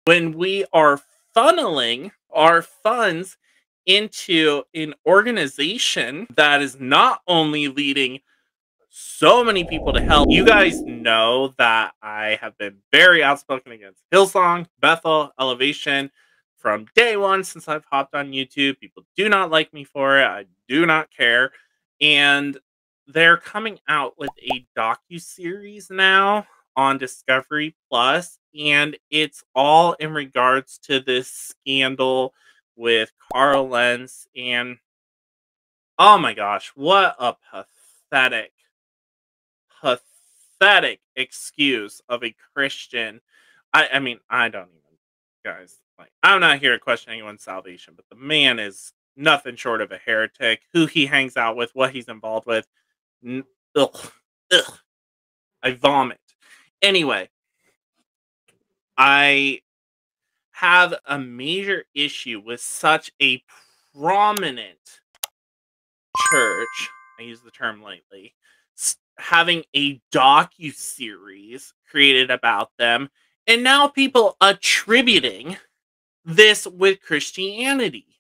when we are funneling our funds into an organization that is not only leading so many people to hell. You guys know that I have been very outspoken against Hillsong, Bethel, Elevation from day one since I've hopped on YouTube. People do not like me for it. I do not care. And they're coming out with a docuseries now on Discovery Plus, and it's all in regards to this scandal with Carl Lentz. And oh my gosh, what a pathetic pathetic excuse of a Christian. I mean, I don't even, guys, like, I'm not here to question anyone's salvation, but the man is nothing short of a heretic. Who he hangs out with, what he's involved with. n- Ugh, ugh, I vomit. Anyway, I have a major issue with such a prominent church, I use the term lightly, having a docu-series created about them, and now people attributing this with Christianity.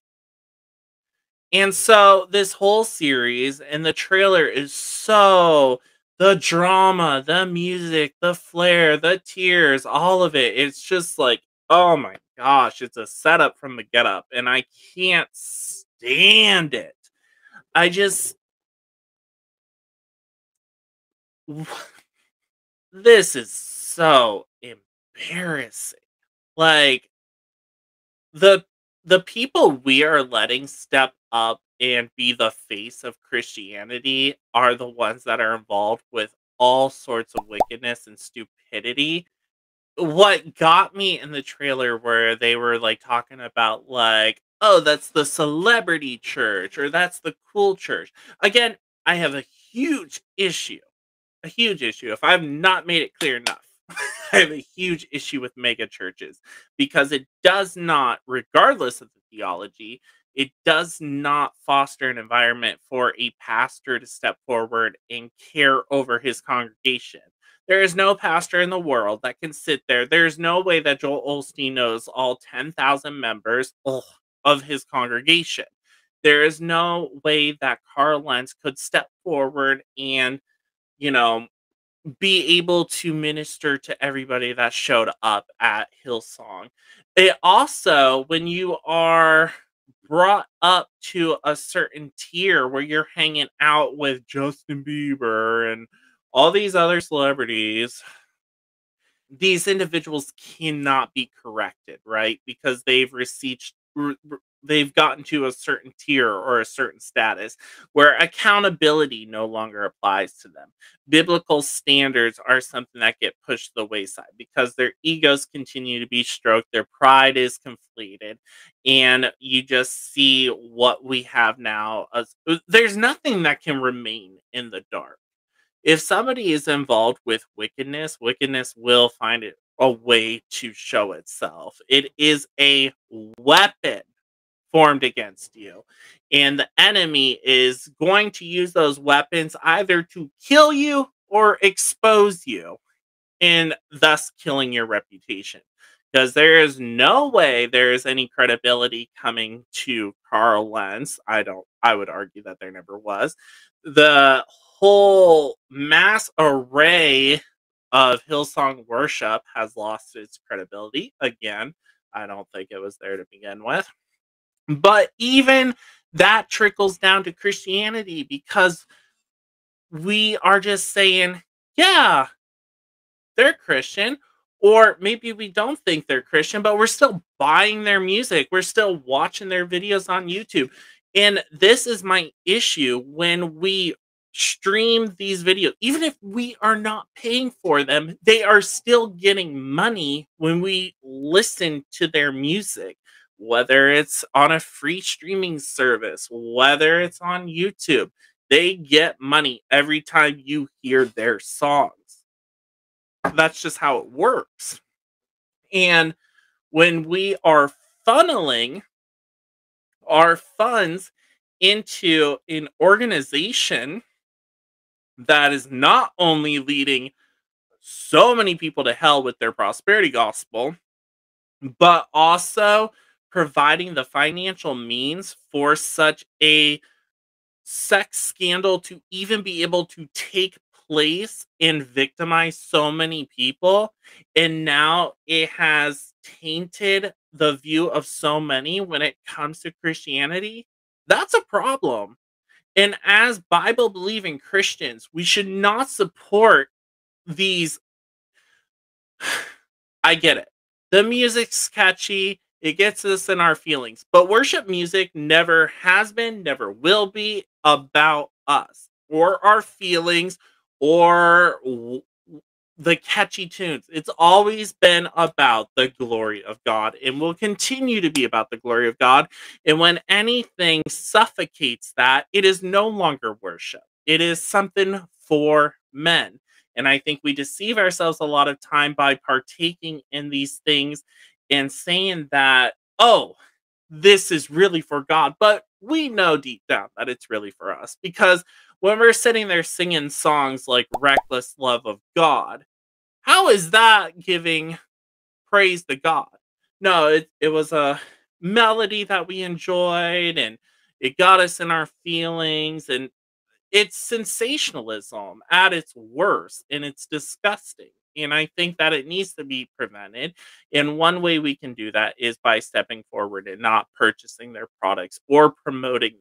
And so this whole series and the trailer is so, the drama, the music, the flair, the tears, all of it. It's just like, oh my gosh, it's a setup from the get up, and I can't stand it. I just this is so embarrassing. Like, the the people we are letting step up and be the face of Christianity are the ones that are involved with all sorts of wickedness and stupidity. What got me in the trailer where they were like talking about, like, oh, that's the celebrity church or that's the cool church. Again, I have a huge issue. If I've not made it clear enough, I have a huge issue with mega churches because it does not, regardless of the theology, it does not foster an environment for a pastor to step forward and care over his congregation. There is no pastor in the world that can sit there. There's no way that Joel Osteen knows all 10,000 members of his congregation. There is no way that Carl Lentz could step forward and, you know, be able to minister to everybody that showed up at Hillsong. It also, when you are brought up to a certain tier where you're hanging out with Justin Bieber and all these other celebrities, these individuals cannot be corrected, right? Because they've gotten to a certain tier or a certain status where accountability no longer applies to them. Biblical standards are something that get pushed to the wayside because their egos continue to be stroked, their pride is conflated, and you just see what we have now. There's nothing that can remain in the dark. If somebody is involved with wickedness, wickedness will find it a way to show itself. It is a weapon formed against you. And the enemy is going to use those weapons either to kill you or expose you, and thus killing your reputation. Because there is no way there is any credibility coming to Carl Lentz. I would argue that there never was. The whole mass array of Hillsong worship has lost its credibility. Again, I don't think it was there to begin with. But even that trickles down to Christianity because we are just saying, yeah, they're Christian, or maybe we don't think they're Christian, but we're still buying their music. We're still watching their videos on YouTube. And this is my issue when we stream these videos. Even if we are not paying for them, they are still getting money when we listen to their music, whether it's on a free streaming service, whether it's on YouTube. They get money every time you hear their songs. That's just how it works. And when we are funneling our funds into an organization that is not only leading so many people to hell with their prosperity gospel, but also providing the financial means for such a sex scandal to even be able to take place and victimize so many people. And now it has tainted the view of so many when it comes to Christianity. That's a problem. And as Bible believing Christians, we should not support these. I get it. The music's catchy. It gets us in our feelings. But worship music never has been, never will be about us or our feelings or the catchy tunes. It's always been about the glory of God and will continue to be about the glory of God. And when anything suffocates that, it is no longer worship. It is something for men. And I think we deceive ourselves a lot of time by partaking in these things and saying that, oh, this is really for God. But we know deep down that it's really for us because when we're sitting there singing songs like Reckless Love of God, how is that giving praise to God? No, it was a melody that we enjoyed and it got us in our feelings, and it's sensationalism at its worst, and it's disgusting. And I think that it needs to be prevented. And one way we can do that is by stepping forward and not purchasing their products or promoting